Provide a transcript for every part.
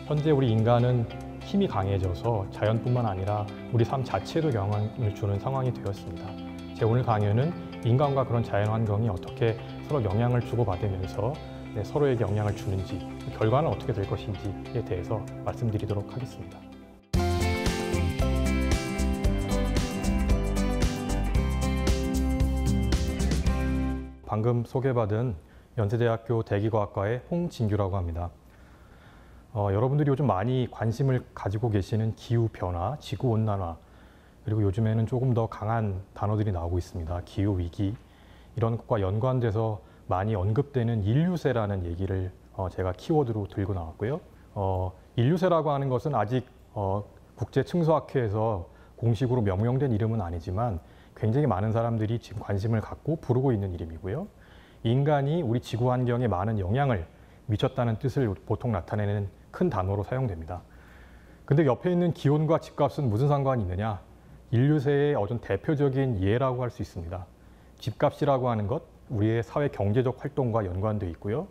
현재 우리 인간은 힘이 강해져서 자연뿐만 아니라 우리 삶 자체에도 영향을 주는 상황이 되었습니다. 제 오늘 강연은 인간과 그런 자연 환경이 어떻게 서로 영향을 주고받으면서 서로에게 영향을 주는지, 결과는 어떻게 될 것인지에 대해서 말씀드리도록 하겠습니다. 방금 소개받은 연세대학교 대기과학과의 홍진규라고 합니다. 여러분들이 요즘 많이 관심을 가지고 계시는 기후변화, 지구온난화, 그리고 요즘에는 조금 더 강한 단어들이 나오고 있습니다. 기후위기, 이런 것과 연관돼서 많이 언급되는 인류세라는 얘기를 제가 키워드로 들고 나왔고요. 인류세라고 하는 것은 아직 국제층수학회에서 공식으로 명명된 이름은 아니지만 굉장히 많은 사람들이 지금 관심을 갖고 부르고 있는 이름이고요. 인간이 우리 지구 환경에 많은 영향을 미쳤다는 뜻을 보통 나타내는 큰 단어로 사용됩니다. 근데 옆에 있는 기온과 집값은 무슨 상관이 있느냐? 인류세의 어떤 대표적인 예라고 할 수 있습니다. 집값이라고 하는 것, 우리의 사회 경제적 활동과 연관되어 있고요.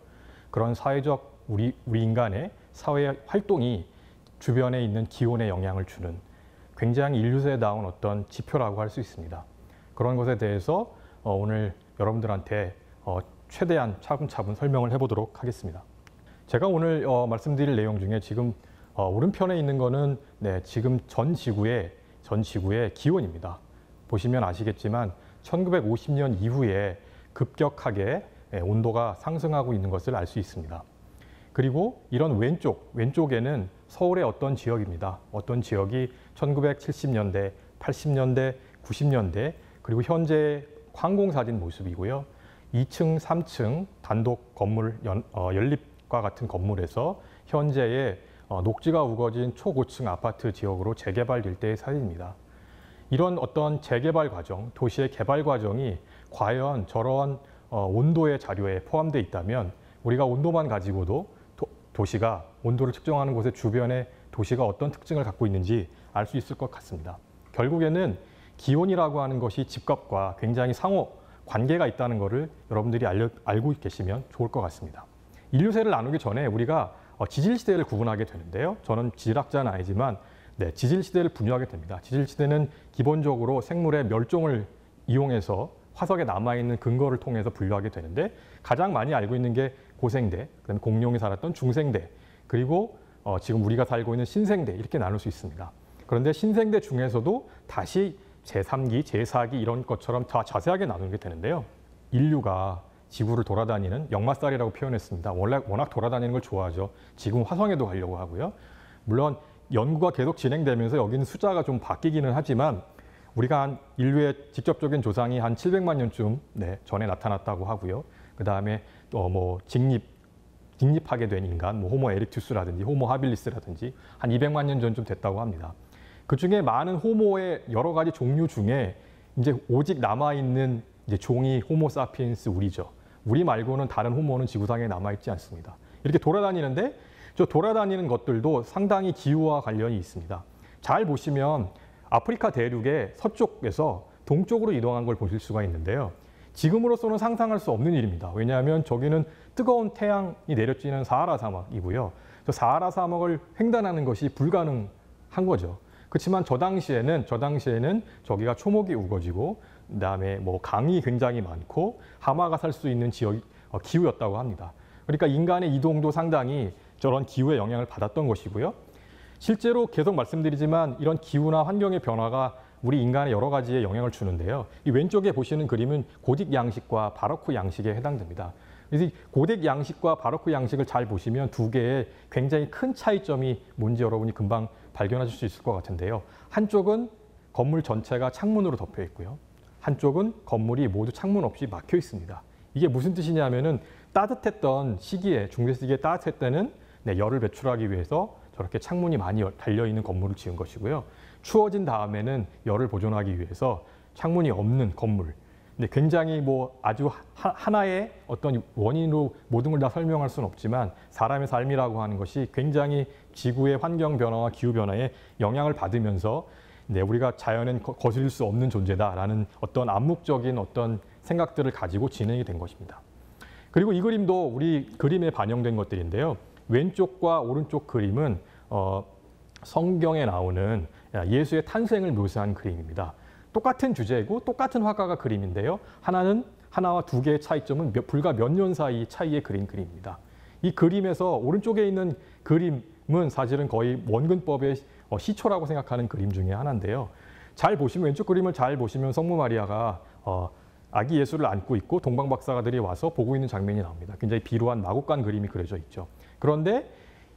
그런 사회적 우리 인간의 사회 활동이 주변에 있는 기온에 영향을 주는 굉장히 인류세다운 어떤 지표라고 할 수 있습니다. 그런 것에 대해서 오늘 여러분들한테 최대한 차분차분 설명을 해보도록 하겠습니다. 제가 오늘 말씀드릴 내용 중에 지금 오른편에 있는 거는 지금 전 지구의 기온입니다. 보시면 아시겠지만 1950년 이후에 급격하게 온도가 상승하고 있는 것을 알 수 있습니다. 그리고 이런 왼쪽에는 서울의 어떤 지역입니다. 어떤 지역이 1970년대, 80년대, 90년대, 그리고 현재 항공사진 모습이고요. 2층, 3층 단독 건물, 연립과 같은 건물에서 현재의 녹지가 우거진 초고층 아파트 지역으로 재개발될 때의 사진입니다. 이런 어떤 재개발 과정, 도시의 개발 과정이 과연 저런 온도의 자료에 포함되어 있다면 우리가 온도만 가지고도 도시가 온도를 측정하는 곳의 주변에 도시가 어떤 특징을 갖고 있는지 알 수 있을 것 같습니다. 결국에는 기온이라고 하는 것이 집값과 굉장히 상호 관계가 있다는 것을 여러분들이 알고 계시면 좋을 것 같습니다. 인류세를 나누기 전에 우리가 지질시대를 구분하게 되는데요. 저는 지질학자는 아니지만 지질시대를 분류하게 됩니다. 지질시대는 기본적으로 생물의 멸종을 이용해서 화석에 남아있는 근거를 통해서 분류하게 되는데 가장 많이 알고 있는 게 고생대, 그다음에 공룡이 살았던 중생대, 그리고 지금 우리가 살고 있는 신생대 이렇게 나눌 수 있습니다. 그런데 신생대 중에서도 다시 제3기, 제4기 이런 것처럼 더 자세하게 나누게 되는데요. 인류가 지구를 돌아다니는 역마살이라고 표현했습니다. 워낙 돌아다니는 걸 좋아하죠. 지금 화성에도 가려고 하고요. 물론 연구가 계속 진행되면서 여기는 숫자가 좀 바뀌기는 하지만 우리가 인류의 직접적인 조상이 한 700만 년쯤 전에 나타났다고 하고요. 그 다음에 직립하게 된 인간, 호모 에릭투스라든지 호모 하빌리스라든지 한 200만 년 전쯤 됐다고 합니다. 그 중에 많은 호모의 여러 가지 종류 중에 이제 오직 남아있는 종이 호모 사피엔스 우리죠. 우리 말고는 다른 호모는 지구상에 남아있지 않습니다. 이렇게 돌아다니는데 저 돌아다니는 것들도 상당히 기후와 관련이 있습니다. 잘 보시면 아프리카 대륙의 서쪽에서 동쪽으로 이동한 걸 보실 수가 있는데요. 지금으로서는 상상할 수 없는 일입니다. 왜냐하면 저기는 뜨거운 태양이 내려지는 사하라 사막이고요. 저 사하라 사막을 횡단하는 것이 불가능한 거죠. 그렇지만 저 당시에는 저기가 초목이 우거지고 그다음에 강이 굉장히 많고 하마가 살 수 있는 지역 기후였다고 합니다. 그러니까 인간의 이동도 상당히 저런 기후의 영향을 받았던 것이고요. 실제로 계속 말씀드리지만 이런 기후나 환경의 변화가 우리 인간의 여러 가지에 영향을 주는데요. 이 왼쪽에 보시는 그림은 고딕 양식과 바로크 양식에 해당됩니다. 그래서 이 고딕 양식과 바로크 양식을 잘 보시면 두 개의 굉장히 큰 차이점이 뭔지 여러분이 금방 발견하실 수 있을 것 같은데요. 한쪽은 건물 전체가 창문으로 덮여 있고요. 한쪽은 건물이 모두 창문 없이 막혀 있습니다. 이게 무슨 뜻이냐면은 따뜻했던 시기에, 중세 시기에 따뜻할 때는 열을 배출하기 위해서 저렇게 창문이 많이 달려있는 건물을 지은 것이고요. 추워진 다음에는 열을 보존하기 위해서 창문이 없는 건물. 근데 굉장히 아주 하나의 어떤 원인으로 모든 걸 다 설명할 수는 없지만 사람의 삶이라고 하는 것이 굉장히 지구의 환경 변화와 기후 변화에 영향을 받으면서 우리가 자연은 거스릴 수 없는 존재다라는 어떤 암묵적인 어떤 생각들을 가지고 진행이 된 것입니다. 그리고 이 그림도 우리 그림에 반영된 것들인데요. 왼쪽과 오른쪽 그림은 성경에 나오는 예수의 탄생을 묘사한 그림입니다. 똑같은 주제이고 똑같은 화가가 그림인데요. 하나와 두 개의 차이점은 불과 몇 년 사이 차이에 그린 그림입니다. 이 그림에서 오른쪽에 있는 그림은 사실은 거의 원근법의 시초라고 생각하는 그림 중에 하나인데요. 잘 보시면 왼쪽 그림을 잘 보시면 성모 마리아가 아기 예수를 안고 있고 동방 박사들이 와서 보고 있는 장면이 나옵니다. 굉장히 비루한 마국간 그림이 그려져 있죠. 그런데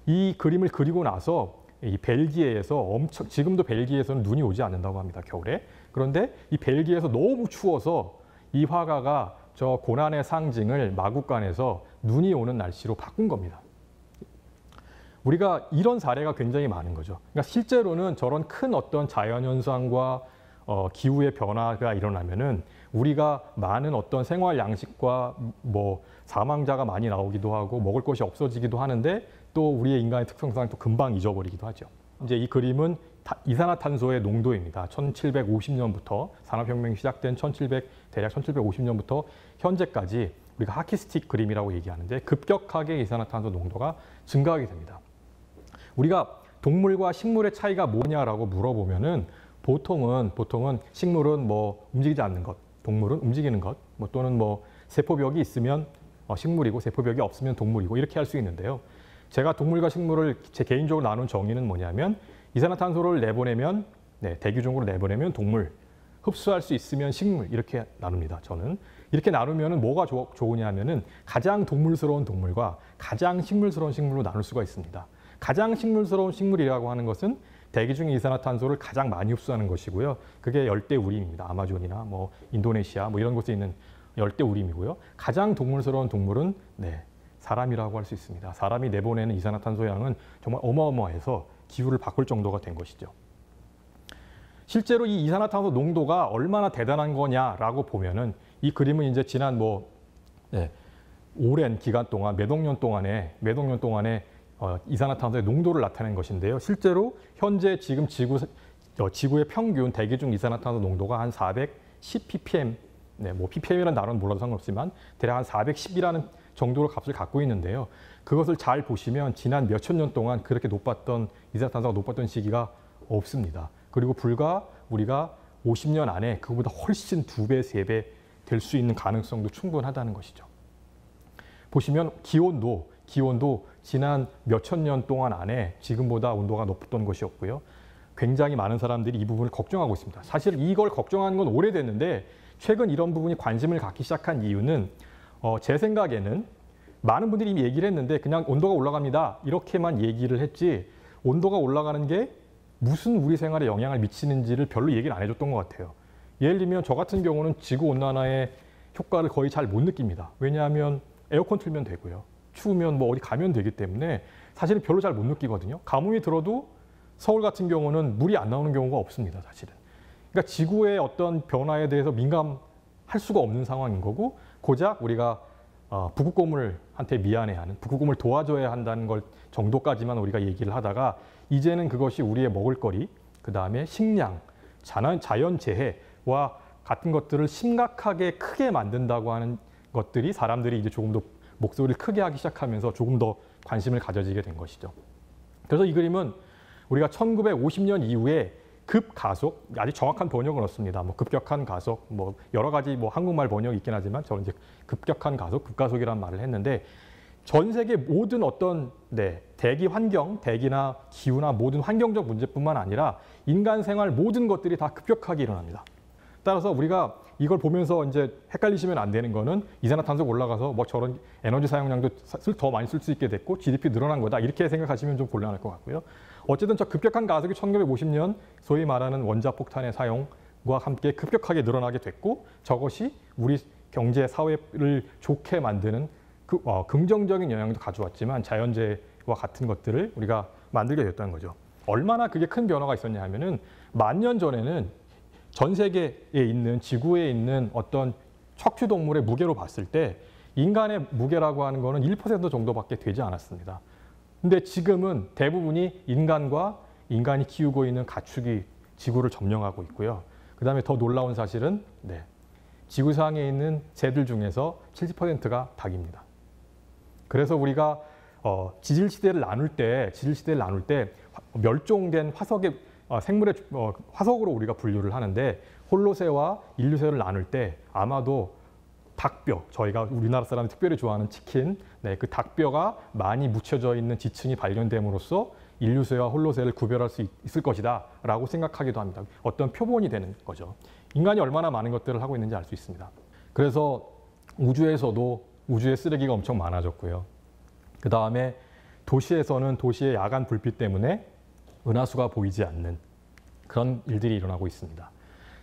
이 그림을 그리고 나서 이 벨기에에서 지금도 벨기에에서는 눈이 오지 않는다고 합니다. 겨울에. 그런데 이 벨기에에서 너무 추워서 이 화가가 저 고난의 상징을 마국간에서 눈이 오는 날씨로 바꾼 겁니다. 우리가 이런 사례가 굉장히 많은 거죠. 그러니까 실제로는 저런 큰 어떤 자연현상과 기후의 변화가 일어나면은 우리가 많은 어떤 생활 양식과 뭐 사망자가 많이 나오기도 하고 먹을 것이 없어지기도 하는데 또 우리의 인간의 특성상 또 금방 잊어버리기도 하죠. 이제 이 그림은 이산화탄소의 농도입니다. 1750년부터 산업혁명이 시작된 대략 1750년부터 현재까지 우리가 하키스틱 그림이라고 얘기하는데 급격하게 이산화탄소 농도가 증가하게 됩니다. 우리가 동물과 식물의 차이가 뭐냐라고 물어보면은 보통은 식물은 뭐 움직이지 않는 것, 동물은 움직이는 것, 뭐 또는 뭐 세포벽이 있으면 식물이고 세포벽이 없으면 동물이고 이렇게 할 수 있는데요. 제가 동물과 식물을 제 개인적으로 나눈 정의는 뭐냐면 이산화탄소를 내보내면 대기 중으로 내보내면 동물, 흡수할 수 있으면 식물 이렇게 나눕니다. 저는 이렇게 나누면 뭐가 좋으냐면은 가장 동물스러운 동물과 가장 식물스러운 식물로 나눌 수가 있습니다. 가장 식물스러운 식물이라고 하는 것은 대기 중의 이산화탄소를 가장 많이 흡수하는 것이고요. 그게 열대우림입니다. 아마존이나 뭐 인도네시아 뭐 이런 곳에 있는 열대우림이고요. 가장 동물스러운 동물은 사람이라고 할 수 있습니다. 사람이 내보내는 이산화탄소 양은 정말 어마어마해서 기후를 바꿀 정도가 된 것이죠. 실제로 이 이산화탄소 농도가 얼마나 대단한 거냐라고 보면은 이 그림은 이제 지난 오랜 기간 동안 몇 억 년 동안에 이산화탄소의 농도를 나타낸 것인데요. 실제로 현재 지금 지구의 평균 대기 중 이산화탄소 농도가 한 410 ppm, 뭐 ppm이라는 단어는 몰라도 상관없지만 대략 한 410이라는 정도로 값을 갖고 있는데요. 그것을 잘 보시면 지난 몇천 년 동안 그렇게 이산화탄소가 높았던 시기가 없습니다. 그리고 불과 우리가 50년 안에 그보다 훨씬 2배, 3배 될 수 있는 가능성도 충분하다는 것이죠. 보시면 기온도 지난 몇천 년 동안 안에 지금보다 온도가 높았던 것이 없고요. 굉장히 많은 사람들이 이 부분을 걱정하고 있습니다. 사실 이걸 걱정하는 건 오래됐는데 최근 이런 부분이 관심을 갖기 시작한 이유는 제 생각에는 많은 분들이 이미 얘기를 했는데 그냥 온도가 올라갑니다. 이렇게만 얘기를 했지 온도가 올라가는 게 무슨 우리 생활에 영향을 미치는지를 별로 얘기를 안 해줬던 것 같아요. 예를 들면 저 같은 경우는 지구온난화의 효과를 거의 잘 못 느낍니다. 왜냐하면 에어컨 틀면 되고요. 추우면 뭐 어디 가면 되기 때문에 사실은 별로 잘 못 느끼거든요. 가뭄이 들어도 서울 같은 경우는 물이 안 나오는 경우가 없습니다. 사실은. 그러니까 지구의 어떤 변화에 대해서 민감할 수가 없는 상황인 거고 고작 우리가 북극곰을한테 미안해하는 북극곰을 도와줘야 한다는 걸 정도까지만 우리가 얘기를 하다가 이제는 그것이 우리의 먹을거리, 그 다음에 식량, 자연재해와 같은 것들을 심각하게 크게 만든다고 하는 것들이 사람들이 이제 조금 더 목소리를 크게 하기 시작하면서 조금 더 관심을 가져지게 된 것이죠. 그래서 이 그림은 우리가 1950년 이후에 급가속, 아직 정확한 번역은 없습니다. 뭐 급격한 가속, 뭐 여러 가지 뭐 한국말 번역이 있긴 하지만 저는 이제 급격한 가속, 급가속이라는 말을 했는데 전 세계 모든 어떤 대기 환경, 대기나 기후나 모든 환경적 문제뿐만 아니라 인간 생활 모든 것들이 다 급격하게 일어납니다. 따라서 우리가 이걸 보면서 이제 헷갈리시면 안 되는 거는 이산화탄소가 올라가서 뭐 저런 에너지 사용량도 더 많이 쓸 수 있게 됐고 GDP 늘어난 거다 이렇게 생각하시면 좀 곤란할 것 같고요. 어쨌든 저 급격한 가속이 1950년 소위 말하는 원자폭탄의 사용과 함께 급격하게 늘어나게 됐고 저것이 우리 경제 사회를 좋게 만드는 긍정적인 영향도 가져왔지만 자연재해와 같은 것들을 우리가 만들게 됐다는 거죠. 얼마나 그게 큰 변화가 있었냐 하면은 10,000년 전에는 전 세계에 있는 지구에 있는 어떤 척추동물의 무게로 봤을 때 인간의 무게라고 하는 거는 1% 정도밖에 되지 않았습니다. 근데 지금은 대부분이 인간이 키우고 있는 가축이 지구를 점령하고 있고요. 그 다음에 더 놀라운 사실은 지구상에 있는 새들 중에서 70%가 닭입니다. 그래서 우리가 지질시대를 나눌 때 멸종된 화석의 생물의 화석으로 우리가 분류를 하는데 홀로세와 인류세를 나눌 때 아마도 닭뼈, 저희가 우리나라 사람이 특별히 좋아하는 치킨, 그 닭뼈가 많이 묻혀져 있는 지층이 발견됨으로써 인류세와 홀로세를 구별할 수 있을 것이다 라고 생각하기도 합니다. 어떤 표본이 되는 거죠. 인간이 얼마나 많은 것들을 하고 있는지 알 수 있습니다. 그래서 우주에서도 우주의 쓰레기가 엄청 많아졌고요. 그 다음에 도시에서는 도시의 야간 불빛 때문에 은하수가 보이지 않는 그런 일들이 일어나고 있습니다.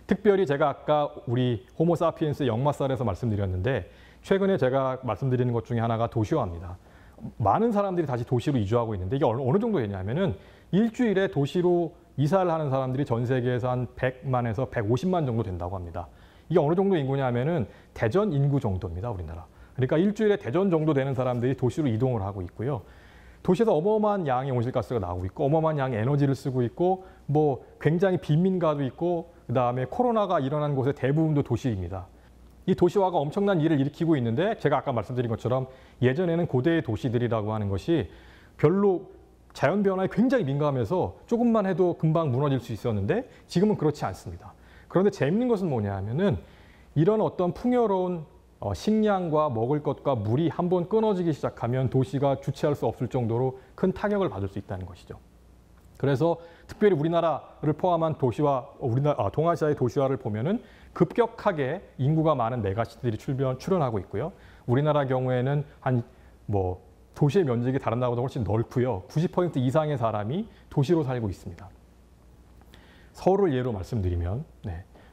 특별히 제가 아까 우리 호모사피엔스의 역마살에서 말씀드렸는데 최근에 제가 말씀드리는 것 중에 하나가 도시화입니다. 많은 사람들이 다시 도시로 이주하고 있는데 이게 어느 정도 되냐면은 일주일에 도시로 이사를 하는 사람들이 전 세계에서 한 100만에서 150만 정도 된다고 합니다. 이게 어느 정도 인구냐 하면은 대전 인구 정도입니다, 우리나라. 그러니까 일주일에 대전 정도 되는 사람들이 도시로 이동을 하고 있고요. 도시에서 어마어마한 양의 온실가스가 나오고 있고 어마어마한 양의 에너지를 쓰고 있고 뭐 굉장히 빈민가도 있고 그다음에 코로나가 일어난 곳의 대부분도 도시입니다. 이 도시화가 엄청난 일을 일으키고 있는데 제가 아까 말씀드린 것처럼 예전에는 고대의 도시들이라고 하는 것이 별로 자연 변화에 굉장히 민감해서 조금만 해도 금방 무너질 수 있었는데 지금은 그렇지 않습니다. 그런데 재밌는 것은 뭐냐 하면은 이런 어떤 풍요로운 식량과 먹을 것과 물이 한번 끊어지기 시작하면 도시가 주체할 수 없을 정도로 큰 타격을 받을 수 있다는 것이죠. 그래서 특별히 우리나라를 포함한 도시화, 동아시아의 도시화를 보면은 급격하게 인구가 많은 메가시티들이 출현하고 있고요. 우리나라 경우에는 도시의 면적이 다른 나라보다 훨씬 넓고요. 90% 이상의 사람이 도시로 살고 있습니다. 서울을 예로 말씀드리면,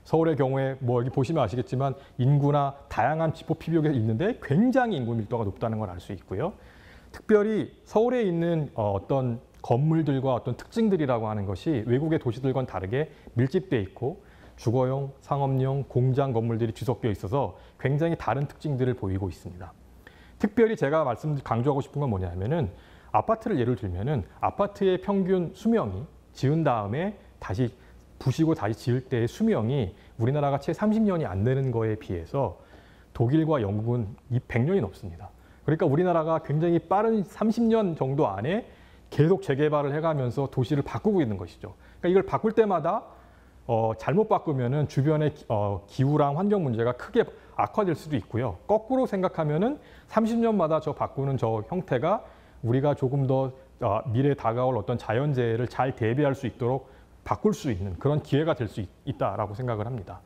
서울의 경우에 여기 보시면 아시겠지만 인구나 다양한 지포 피복이 있는데 굉장히 인구 밀도가 높다는 걸 알 수 있고요. 특별히 서울에 있는 어떤 건물들과 어떤 특징들이라고 하는 것이 외국의 도시들과는 다르게 밀집돼 있고 주거용, 상업용, 공장 건물들이 뒤섞여 있어서 굉장히 다른 특징들을 보이고 있습니다. 특별히 제가 강조하고 싶은 건 뭐냐면은 아파트를 예를 들면은 아파트의 평균 수명이 지은 다음에 다시 부시고 다시 지을 때의 수명이 우리나라가 채 30년이 안 되는 거에 비해서 독일과 영국은 100년이 넘습니다. 그러니까 우리나라가 굉장히 빠른 30년 정도 안에 계속 재개발을 해가면서 도시를 바꾸고 있는 것이죠. 그러니까 이걸 바꿀 때마다 잘못 바꾸면은 주변의 기후랑 환경 문제가 크게 악화될 수도 있고요. 거꾸로 생각하면은 30년마다 바꾸는 저 형태가 우리가 조금 더 미래에 다가올 어떤 자연재해를 잘 대비할 수 있도록 바꿀 수 있는 그런 기회가 될 수 있다라고 생각을 합니다.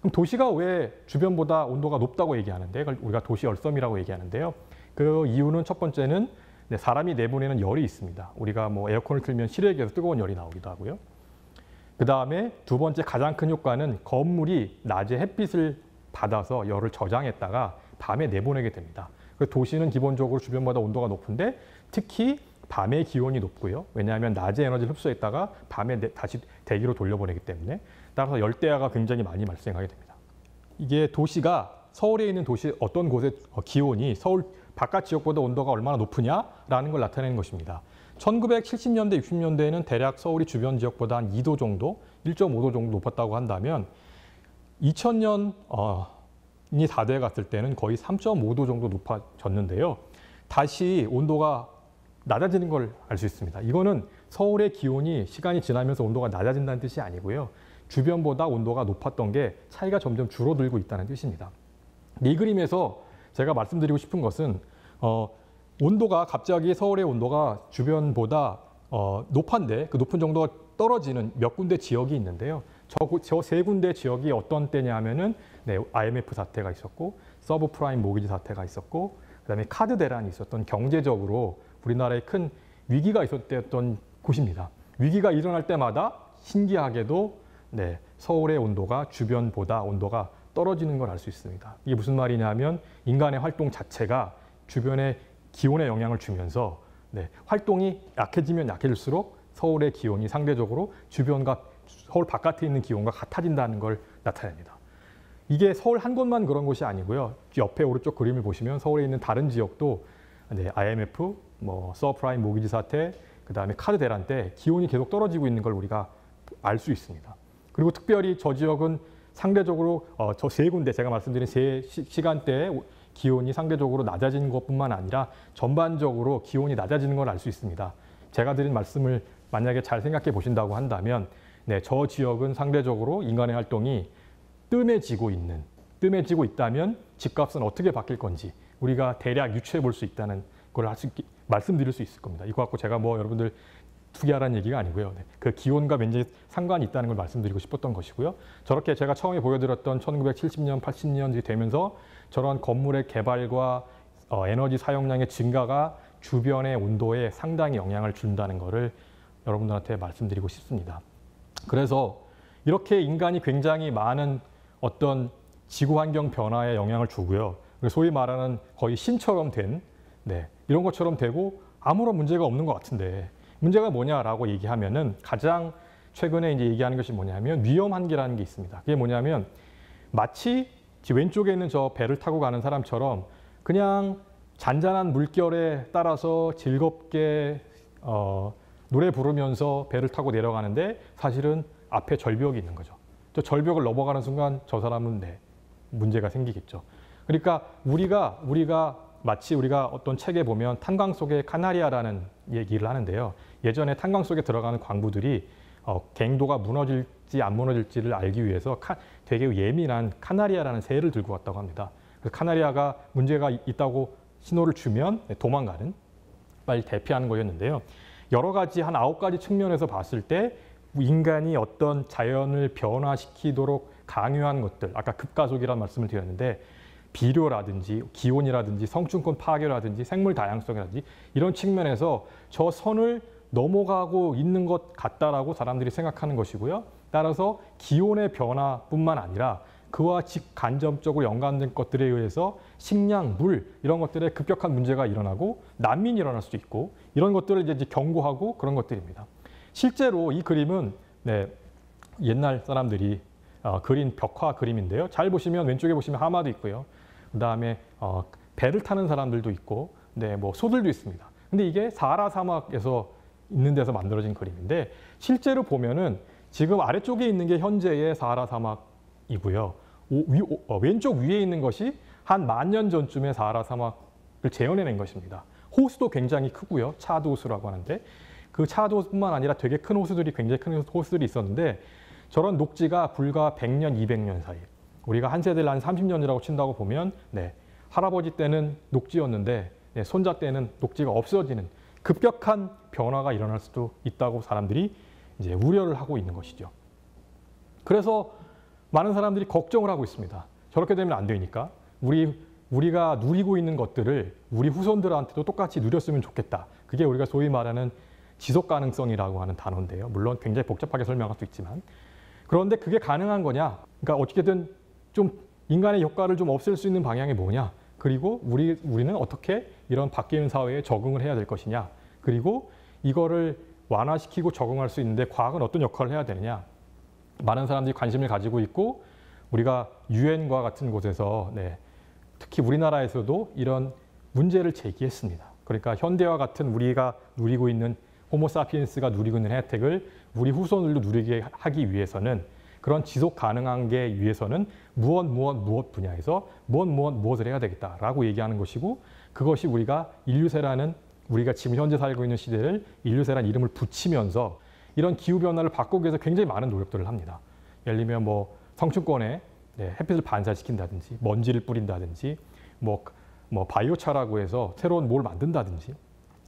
그럼 도시가 왜 주변보다 온도가 높다고 얘기하는데 그걸 우리가 도시 열섬이라고 얘기하는데요. 그 이유는 첫 번째는 사람이 내보내는 열이 있습니다. 우리가 에어컨을 틀면 실외기에서 뜨거운 열이 나오기도 하고요. 그 다음에 두 번째 가장 큰 효과는 건물이 낮에 햇빛을 받아서 열을 저장했다가 밤에 내보내게 됩니다. 도시는 기본적으로 주변보다 온도가 높은데 특히 밤에 기온이 높고요. 왜냐하면 낮에 에너지를 흡수했다가 밤에 다시 대기로 돌려보내기 때문에 따라서 열대야가 굉장히 많이 발생하게 됩니다. 이게 도시가 서울에 있는 도시 어떤 곳의 기온이 서울 바깥 지역보다 온도가 얼마나 높으냐라는 걸 나타내는 것입니다. 1970년대, 60년대에는 대략 서울이 주변 지역보다 한 2도 정도, 1.5도 정도 높았다고 한다면 2000년이 다 돼 갔을 때는 거의 3.5도 정도 높아졌는데요. 다시 온도가 낮아지는 걸 알 수 있습니다. 이거는 서울의 기온이 시간이 지나면서 온도가 낮아진다는 뜻이 아니고요. 주변보다 온도가 높았던 게 차이가 점점 줄어들고 있다는 뜻입니다. 이 그림에서 제가 말씀드리고 싶은 것은 온도가 갑자기 서울의 온도가 주변보다 높은데 그 높은 정도가 떨어지는 몇 군데 지역이 있는데요. 저 세 군데 지역이 어떤 때냐 하면은 IMF 사태가 있었고 서브프라임 모기지 사태가 있었고 그다음에 카드 대란이 있었던 경제적으로 우리나라에 큰 위기가 있었던 곳입니다. 위기가 일어날 때마다 신기하게도 서울의 온도가 주변보다 온도가 떨어지는 걸 알 수 있습니다. 이게 무슨 말이냐면 인간의 활동 자체가 주변의 기온에 영향을 주면서 활동이 약해지면 약해질수록 서울의 기온이 상대적으로 주변과 서울 바깥에 있는 기온과 같아진다는 걸 나타냅니다. 이게 서울 한 곳만 그런 것이 아니고요. 옆에 오른쪽 그림을 보시면 서울에 있는 다른 지역도 IMF, 서브프라임 모기지 사태, 그 다음에 카드 대란 때 기온이 계속 떨어지고 있는 걸 우리가 알 수 있습니다. 그리고 특별히 저 지역은 상대적으로 저 세 군데 제가 말씀드린 세 시간대에 기온이 상대적으로 낮아지는 것뿐만 아니라 전반적으로 기온이 낮아지는 걸 알 수 있습니다. 제가 드린 말씀을 만약에 잘 생각해 보신다고 한다면 네, 저 지역은 상대적으로 인간의 활동이 뜸해지고 있다면 집값은 어떻게 바뀔 건지 우리가 대략 유추해 볼 수 있다는 걸 말씀드릴 수 있을 겁니다. 이거 갖고 제가 뭐 여러분들 투기하라는 얘기가 아니고요. 네, 그 기온과 굉장히 상관이 있다는 걸 말씀드리고 싶었던 것이고요. 저렇게 제가 처음에 보여드렸던 1970년, 80년이 되면서 저런 건물의 개발과 에너지 사용량의 증가가 주변의 온도에 상당히 영향을 준다는 것을 여러분들한테 말씀드리고 싶습니다. 그래서 이렇게 인간이 굉장히 많은 어떤 지구 환경 변화에 영향을 주고요. 소위 말하는 거의 신처럼 된 이런 것처럼 되고 아무런 문제가 없는 것 같은데 문제가 뭐냐라고 얘기하면은 가장 최근에 이제 얘기하는 것이 뭐냐면 위험 한계라는 게 있습니다. 그게 뭐냐면 마치 왼쪽에 있는 저 배를 타고 가는 사람처럼 그냥 잔잔한 물결에 따라서 즐겁게 노래 부르면서 배를 타고 내려가는데 사실은 앞에 절벽이 있는 거죠. 저 절벽을 넘어가는 순간 저 사람은 문제가 생기겠죠. 그러니까 우리가 마치 우리가 어떤 책에 보면 탄광 속의 카나리아라는 얘기를 하는데요. 예전에 탄광 속에 들어가는 광부들이 갱도가 무너질지 안 무너질지를 알기 위해서 되게 예민한 카나리아라는 새를 들고 왔다고 합니다. 그래서 카나리아가 문제가 있다고 신호를 주면 도망가는, 빨리 대피하는 거였는데요. 여러 가지 한 9가지 측면에서 봤을 때 인간이 어떤 자연을 변화시키도록 강요한 것들, 아까 급가속이라는 말씀을 드렸는데 비료라든지 기온이라든지 성층권 파괴라든지 생물 다양성이라든지 이런 측면에서 저 선을 넘어가고 있는 것 같다라고 사람들이 생각하는 것이고요. 따라서 기온의 변화뿐만 아니라 그와 직간접적으로 연관된 것들에 의해서 식량, 물 이런 것들에 급격한 문제가 일어나고 난민이 일어날 수도 있고 이런 것들을 이제 경고하고 그런 것들입니다. 실제로 이 그림은 옛날 사람들이 그린 벽화 그림인데요. 잘 보시면 왼쪽에 보시면 하마도 있고요. 그다음에 배를 타는 사람들도 있고, 뭐 소들도 있습니다. 근데 이게 사하라 사막에서 있는 데서 만들어진 그림인데 실제로 보면은 지금 아래쪽에 있는 게 현재의 사하라 사막이고요. 왼쪽 위에 있는 것이 한 10,000년 전쯤에 사하라 사막을 재현해낸 것입니다. 호수도 굉장히 크고요. 차드 호수라고 하는데 그 차드 호수뿐만 아니라 되게 큰 호수들이 굉장히 큰 호수들이 있었는데 저런 녹지가 불과 100년, 200년 사이. 우리가 한 세대를 한 30년이라고 친다고 보면 할아버지 때는 녹지였는데 손자 때는 녹지가 없어지는 급격한 변화가 일어날 수도 있다고 사람들이 이제 우려를 하고 있는 것이죠. 그래서 많은 사람들이 걱정을 하고 있습니다. 저렇게 되면 안 되니까 우리가 누리고 있는 것들을 우리 후손들한테도 똑같이 누렸으면 좋겠다. 그게 우리가 소위 말하는 지속 가능성이라고 하는 단어인데요. 물론 굉장히 복잡하게 설명할 수 있지만 그런데 그게 가능한 거냐? 그러니까 어떻게든 좀 인간의 효과를 좀 없앨 수 있는 방향이 뭐냐? 그리고 우리는 어떻게 이런 바뀌는 사회에 적응을 해야 될 것이냐? 그리고 이거를 완화시키고 적응할 수 있는데 과학은 어떤 역할을 해야 되느냐? 많은 사람들이 관심을 가지고 있고 우리가 유엔과 같은 곳에서 특히 우리나라에서도 이런 문제를 제기했습니다. 그러니까 현대와 같은 우리가 누리고 있는 호모사피엔스가 누리고 있는 혜택을 우리 후손들도 누리게 하기 위해서는 그런 지속 가능한 게 위해서는 무엇 분야에서 무엇을 해야 되겠다라고 얘기하는 것이고 그것이 우리가 인류세라는 우리가 지금 현재 살고 있는 시대를 인류세라는 이름을 붙이면서 이런 기후변화를 바꾸기 위해서 굉장히 많은 노력들을 합니다. 예를 들면 뭐 성층권에 햇빛을 반사시킨다든지 먼지를 뿌린다든지 뭐 바이오차라고 해서 새로운 뭘 만든다든지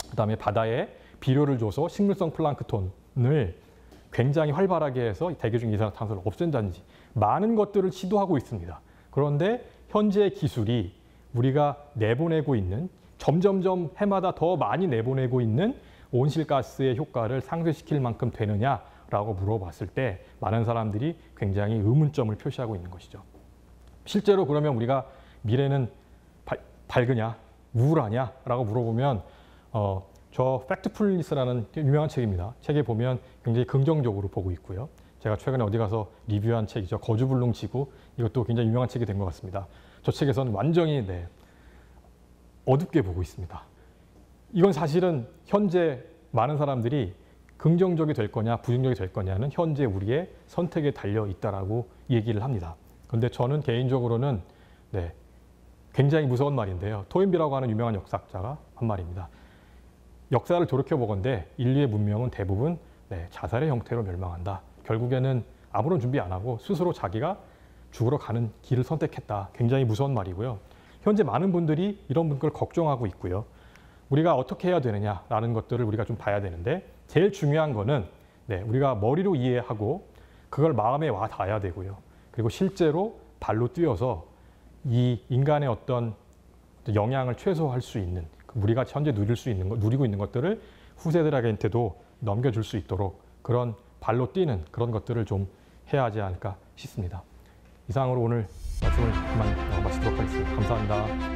그다음에 바다에 비료를 줘서 식물성 플랑크톤을 굉장히 활발하게 해서 대기 중 이산화탄소를 없앤다든지 많은 것들을 시도하고 있습니다. 그런데 현재의 기술이 우리가 내보내고 있는 점점점 해마다 더 많이 내보내고 있는 온실가스의 효과를 상쇄시킬 만큼 되느냐라고 물어봤을 때 많은 사람들이 굉장히 의문점을 표시하고 있는 것이죠. 실제로 그러면 우리가 미래는 밝으냐, 우울하냐라고 물어보면 저 팩트풀리스라는 유명한 책입니다. 책에 보면 굉장히 긍정적으로 보고 있고요. 제가 최근에 어디 가서 리뷰한 책이죠. 거주불능 지구. 이것도 굉장히 유명한 책이 된 것 같습니다. 저 책에서는 완전히 어둡게 보고 있습니다. 이건 사실은 현재 많은 사람들이 긍정적이 될 거냐 부정적이 될 거냐는 현재 우리의 선택에 달려 있다라고 얘기를 합니다. 그런데 저는 개인적으로는 굉장히 무서운 말인데요. 토인비라고 하는 유명한 역사학자가 한 말입니다. 역사를 돌이켜보건대 인류의 문명은 대부분 자살의 형태로 멸망한다. 결국에는 아무런 준비 안 하고 스스로 자기가 죽으러 가는 길을 선택했다. 굉장히 무서운 말이고요. 현재 많은 분들이 이런 걸 걱정하고 있고요. 우리가 어떻게 해야 되느냐라는 것들을 우리가 좀 봐야 되는데 제일 중요한 거는 우리가 머리로 이해하고 그걸 마음에 와 닿아야 되고요. 그리고 실제로 발로 뛰어서 이 인간의 어떤 영향을 최소화할 수 있는 우리가 현재 누리고 있는 것들을 후세들에게도 넘겨줄 수 있도록 그런 발로 뛰는 그런 것들을 좀 해야 하지 않을까 싶습니다. 이상으로 오늘 말씀을 그만 마치도록 하겠습니다. 감사합니다.